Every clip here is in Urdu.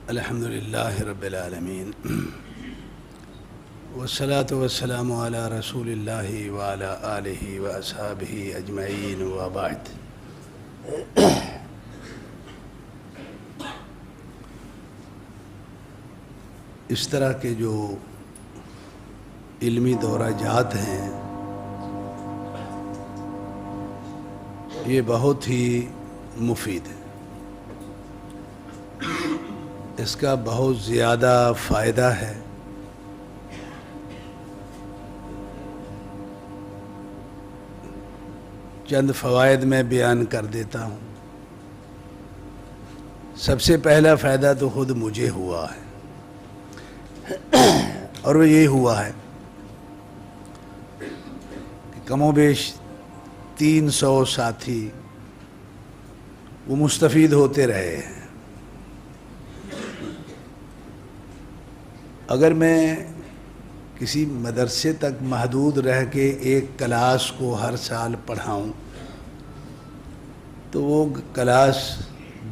الحمدللہ رب العالمین والصلاة والسلام علی رسول اللہ وعلی آلہ واصحابہ اجمعین وبعد۔ اس طرح کے جو علمی دورہ جات ہیں یہ بہت ہی مفید ہے، اس کا بہت زیادہ فائدہ ہے۔ چند فوائد میں بیان کر دیتا ہوں۔ سب سے پہلا فائدہ تو خود مجھے ہوا ہے اور وہ یہ ہوا ہے کہ کم و بیش 300 ساتھی وہ مستفید ہوتے رہے ہیں۔ اگر میں کسی مدرسے تک محدود رہ کے ایک کلاس کو ہر سال پڑھاؤں تو وہ کلاس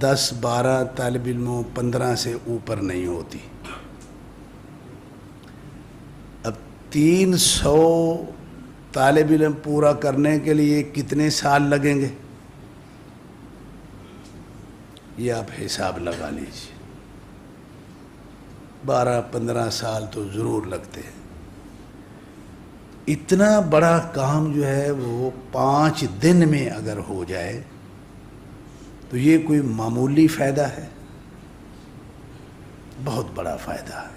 10-12 طالب علموں 15 سے اوپر نہیں ہوتی۔ اب 300 طالب علم پورا کرنے کے لیے کتنے سال لگیں گے یہ آپ حساب لگا لیجیے۔ 12-15 سال تو ضرور لگتے ہیں۔ اتنا بڑا کام جو ہے وہ 5 دن میں اگر ہو جائے تو یہ کوئی معمولی فائدہ ہے، بہت بڑا فائدہ ہے۔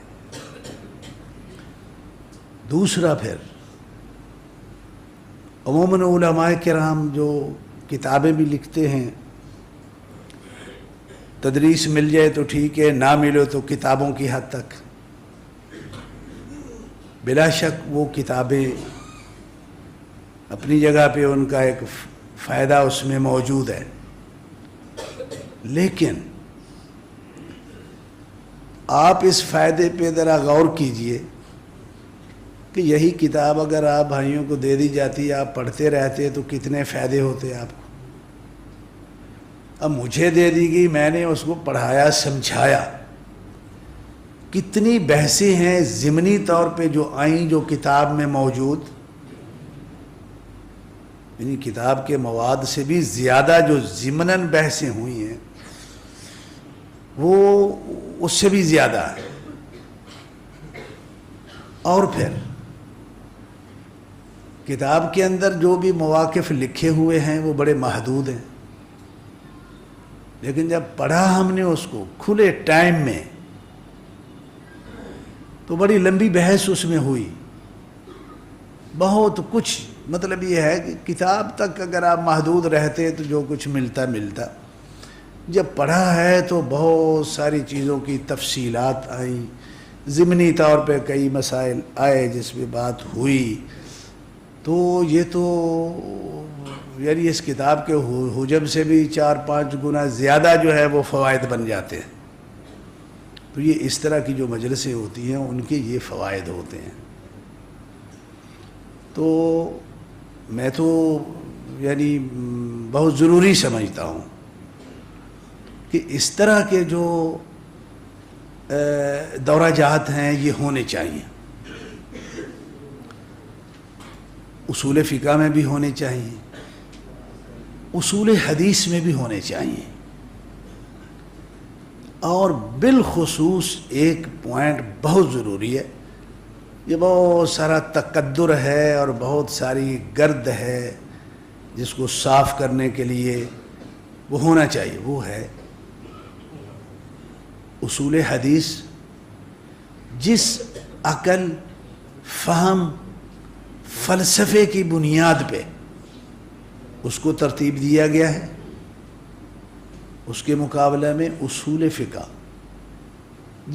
دوسرا پھر عموماً علماء کرام جو کتابیں بھی لکھتے ہیں، تدریس مل جائے تو ٹھیک ہے، نہ ملے تو کتابوں کی حد تک۔ بلا شک وہ کتابیں اپنی جگہ پہ ان کا ایک فائدہ اس میں موجود ہے، لیکن آپ اس فائدے پہ ذرا غور کیجئے کہ یہی کتاب اگر آپ بھائیوں کو دے دی جاتی، آپ پڑھتے رہتے تو کتنے فائدے ہوتے آپ کو۔ اب مجھے دے دی گئی، میں نے اس کو پڑھایا سمجھایا، کتنی بحثیں ہیں ضمنی طور پہ جو آئیں جو کتاب میں موجود، یعنی کتاب کے مواد سے بھی زیادہ جو ضمناً بحثیں ہوئی ہیں وہ اس سے بھی زیادہ ہے۔ اور پھر کتاب کے اندر جو بھی مواقف لکھے ہوئے ہیں وہ بڑے محدود ہیں، لیکن جب پڑھا ہم نے اس کو کھلے ٹائم میں تو بڑی لمبی بحث اس میں ہوئی، بہت کچھ۔ مطلب یہ ہے کہ کتاب تک اگر آپ محدود رہتے تو جو کچھ ملتا، جب پڑھا ہے تو بہت ساری چیزوں کی تفصیلات آئیں، ضمنی طور پہ کئی مسائل آئے جس پہ بات ہوئی، تو یہ تو یعنی اس کتاب کے حجم سے بھی 4-5 گنا زیادہ جو ہے وہ فوائد بن جاتے ہیں۔ تو یہ اس طرح کی جو مجلسیں ہوتی ہیں ان کے یہ فوائد ہوتے ہیں۔ تو میں تو یعنی بہت ضروری سمجھتا ہوں کہ اس طرح کے جو دورہ جات ہیں یہ ہونے چاہیے، اصول فقہ میں بھی ہونے چاہیے، اصول حدیث میں بھی ہونے چاہیے، اور بالخصوص ایک پوائنٹ بہت ضروری ہے، یہ بہت سارا تقدر ہے اور بہت ساری گرد ہے جس کو صاف کرنے کے لیے وہ ہونا چاہیے، وہ ہے اصول حدیث جس عقل، فہم، فلسفے کی بنیاد پہ اس کو ترتیب دیا گیا ہے، اس کے مقابلے میں اصول فقہ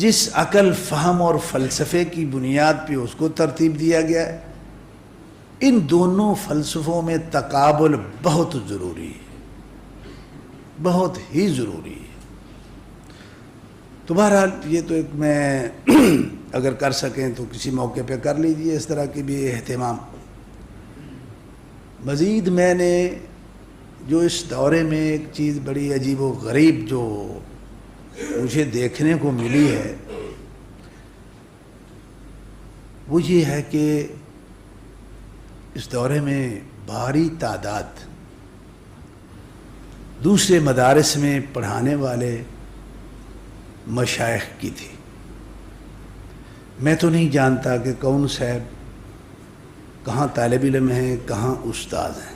جس عقل، فہم اور فلسفے کی بنیاد پہ اس کو ترتیب دیا گیا ہے، ان دونوں فلسفوں میں تقابل بہت ضروری ہے، بہت ہی ضروری ہے۔ تو بہرحال یہ تو ایک میں اگر کر سکیں تو کسی موقع پہ کر لیجئے اس طرح کی بھی اہتمام۔ مزید میں نے جو اس دورے میں ایک چیز بڑی عجیب و غریب جو مجھے دیکھنے کو ملی ہے وہ یہ ہے کہ اس دورے میں بھاری تعداد دوسرے مدارس میں پڑھانے والے مشائخ کی تھی. میں تو نہیں جانتا کہ کون صاحب کہاں طالب علم ہیں کہاں استاد ہیں،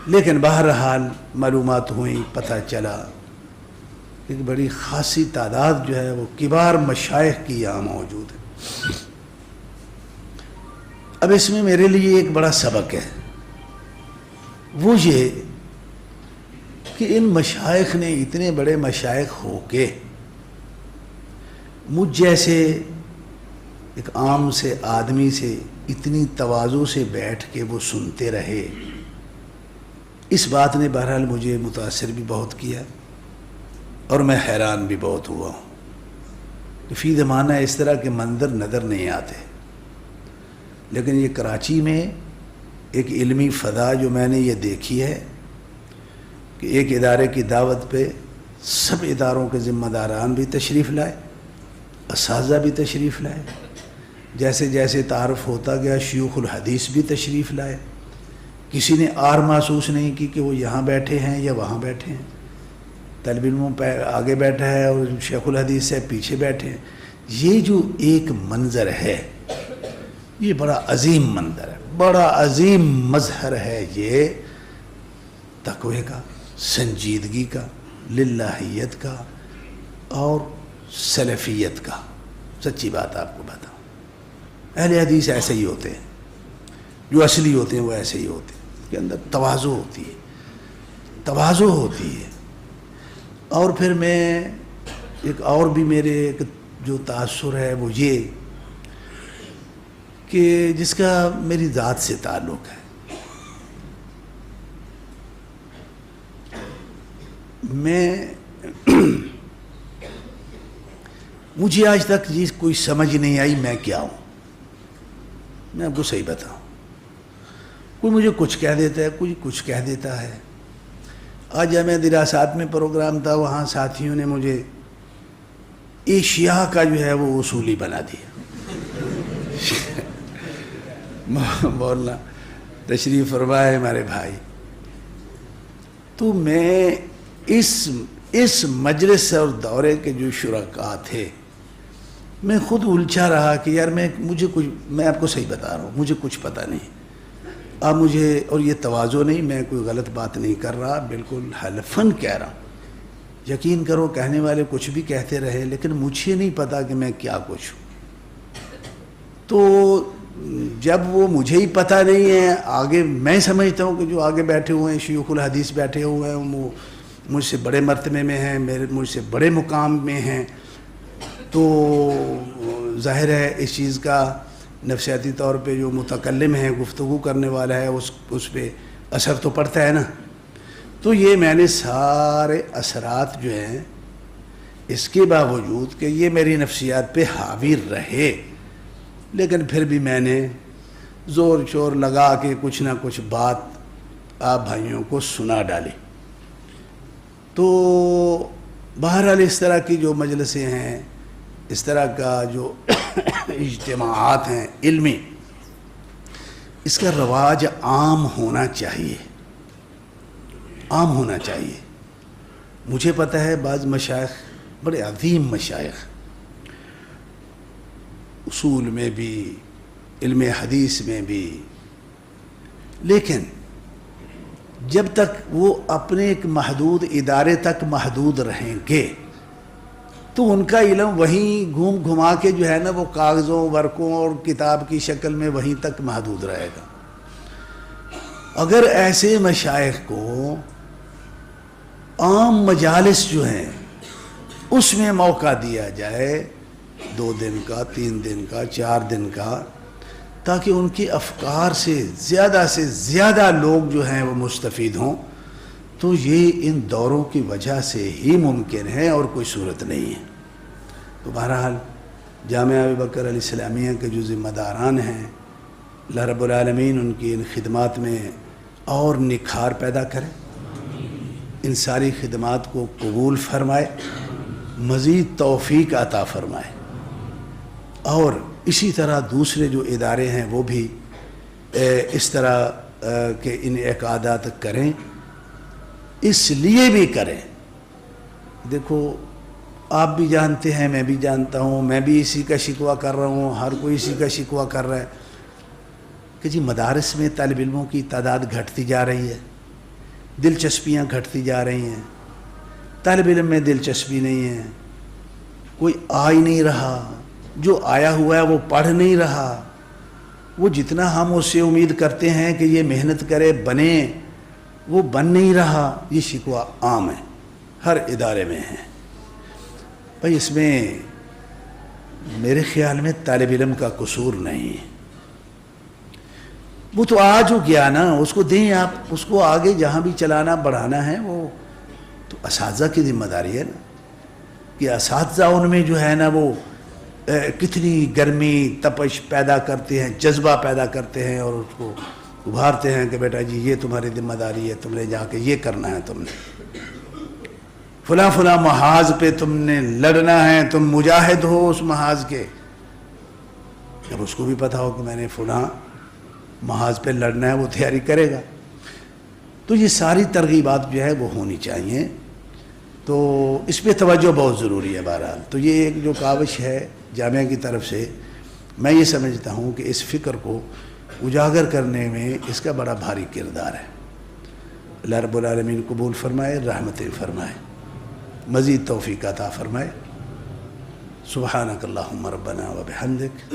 لیکن بہرحال معلومات ہوئیں، پتہ چلا کہ ایک بڑی خاصی تعداد جو ہے وہ کبار مشائخ کی یہاں موجود ہے. اب اس میں میرے لیے ایک بڑا سبق ہے، وہ یہ کہ ان مشائخ نے اتنے بڑے مشائخ ہو کے مجھ جیسے ایک عام سے آدمی سے اتنی تواضع سے بیٹھ کے وہ سنتے رہے. اس بات نے بہرحال مجھے متاثر بھی بہت کیا اور میں حیران بھی بہت ہوا ہوں کہ فی زمانہ اس طرح کے منظر نظر نہیں آتے. لیکن یہ کراچی میں ایک علمی فضا جو میں نے یہ دیکھی ہے کہ ایک ادارے کی دعوت پہ سب اداروں کے ذمہ داران بھی تشریف لائے، اساتذہ بھی تشریف لائے، جیسے جیسے تعارف ہوتا گیا شیوخ الحدیث بھی تشریف لائے. کسی نے آر محسوس نہیں کی کہ وہ یہاں بیٹھے ہیں یا وہاں بیٹھے ہیں، طالب علموں پہ آگے بیٹھا ہے اور شیخ الحدیث سے پیچھے بیٹھے ہیں. یہ جو ایک منظر ہے یہ بڑا عظیم منظر ہے، بڑا عظیم مظہر ہے یہ تقوی کا، سنجیدگی کا، للہیت کا اور سلفیت کا. سچی بات آپ کو بتاؤں، اہل حدیث ایسے ہی ہوتے ہیں، جو اصلی ہوتے ہیں وہ ایسے ہی ہوتے ہیں. اس کے اندر تواضع ہوتی ہے، تواضع ہوتی ہے. اور پھر میں ایک اور بھی میرے ایک جو تاثر ہے وہ یہ کہ جس کا میری ذات سے تعلق ہے. مجھے آج تک یہ کوئی سمجھ نہیں آئی میں کیا ہوں. میں آپ کو صحیح بتاؤں، کوئی مجھے کچھ کہہ دیتا ہے، کوئی کچھ کہہ دیتا ہے. آج جامعہ دراسات میں پروگرام تھا، وہاں ساتھیوں نے مجھے ایشیا کا جو ہے وہ اصولی بنا دیا. بولنا تشریف فرمائے ہمارے بھائی. تو میں اس مجلس اور دورے کے جو شرکاء تھے میں خود الجھا رہا کہ یار میں آپ کو صحیح بتا رہا ہوں، مجھے کچھ پتہ نہیں. اب مجھے، اور یہ تواضع نہیں، میں کوئی غلط بات نہیں کر رہا، بالکل حلفاً کہہ رہا ہوں. یقین کرو کہنے والے کچھ بھی کہتے رہے لیکن مجھے نہیں پتا کہ میں کیا کچھ ہوں. تو جب وہ مجھے ہی پتہ نہیں ہے، آگے میں سمجھتا ہوں کہ جو آگے بیٹھے ہوئے ہیں شیوخ الحدیث بیٹھے ہوئے ہیں وہ مجھ سے بڑے مرتبے میں ہیں، مجھ سے بڑے مقام میں ہیں، تو ظاہر ہے اس چیز کا نفسیاتی طور پہ جو متکلم ہے، گفتگو کرنے والا ہے، اس پہ اثر تو پڑتا ہے نا. تو یہ میں نے سارے اثرات جو ہیں اس کے باوجود کہ یہ میری نفسیات پہ حاوی رہے، لیکن پھر بھی میں نے زور شور لگا کے کچھ نہ کچھ بات آپ بھائیوں کو سنا ڈالی. تو بہرحال اس طرح کی جو مجلسیں ہیں، اس طرح کا جو اجتماعات ہیں علمی، اس کا رواج عام ہونا چاہیے، عام ہونا چاہیے. مجھے پتہ ہے بعض مشائخ، بڑے عظیم مشائخ، اصول میں بھی علم حدیث میں بھی، لیکن جب تک وہ اپنے ایک محدود ادارے تک محدود رہیں گے تو ان کا علم وہیں گھوم گھما کے جو ہے نا وہ کاغذوں، ورقوں اور کتاب کی شکل میں وہیں تک محدود رہے گا. اگر ایسے مشائخ کو عام مجالس جو ہیں اس میں موقع دیا جائے، 2 دن کا، 3 دن کا، 4 دن کا، تاکہ ان کے افکار سے زیادہ لوگ جو ہیں وہ مستفید ہوں، تو یہ ان دوروں کی وجہ سے ہی ممکن ہے اور کوئی صورت نہیں ہے. تو بہرحال جامعہ ابوبکر علیہ السلامیہ کے جو ذمہ داران ہیں، اللہ رب العالمین ان کی ان خدمات میں اور نکھار پیدا کرے ان ساری خدمات کو قبول فرمائے، مزید توفیق عطا فرمائے، اور اسی طرح دوسرے جو ادارے ہیں وہ بھی اس طرح کہ ان اعقادات کریں، اس لیے بھی کریں۔ دیکھو آپ بھی جانتے ہیں، میں بھی جانتا ہوں، میں بھی اسی کا شکوہ کر رہا ہوں، ہر کوئی اسی کا شکوہ کر رہا ہے کہ جی مدارس میں طالب علموں کی تعداد گھٹتی جا رہی ہے، دلچسپیاں گھٹتی جا رہی ہیں، طالب علم میں دلچسپی نہیں ہے، کوئی آ ہی نہیں رہا، جو آیا ہوا ہے وہ پڑھ نہیں رہا، وہ جتنا ہم اس سے امید کرتے ہیں کہ یہ محنت کرے بنے، وہ بن نہیں رہا۔ یہ شکوہ عام ہے، ہر ادارے میں ہے۔ بھائی اس میں میرے خیال میں طالب علم کا قصور نہیں ہے، وہ تو آج ہو گیا نا، اس کو دیں آپ، اس کو آگے جہاں بھی چلانا بڑھانا ہے، وہ تو اساتذہ کی ذمہ داری ہے نا، کہ اساتذہ ان میں جو ہے نا وہ کتنی گرمی تپش پیدا کرتے ہیں، جذبہ پیدا کرتے ہیں، اور اس کو ابھارتے ہیں کہ بیٹا جی یہ تمہاری ذمہ داری ہے، تم نے جا کے یہ کرنا ہے، تم نے فلاں فلاں محاذ پہ تم نے لڑنا ہے، تم مجاہد ہو اس محاذ کے۔ جب اس کو بھی پتا ہو کہ میں نے فلاں محاذ پہ لڑنا ہے، وہ تیاری کرے گا۔ تو یہ ساری ترغیبات جو ہے وہ ہونی چاہیے، تو اس پہ توجہ بہت ضروری ہے۔ بہرحال تو یہ ایک جو کاوش ہے جامعہ کی طرف سے، میں یہ سمجھتا ہوں کہ اس فکر کو اجاگر کرنے میں اس کا بڑا بھاری کردار ہے۔ اللہ رب العالمین قبول فرمائے، رحمتیں فرمائے، مزید توفیق عطا فرمائے۔ سبحانک اللہم ربنا و بحمدک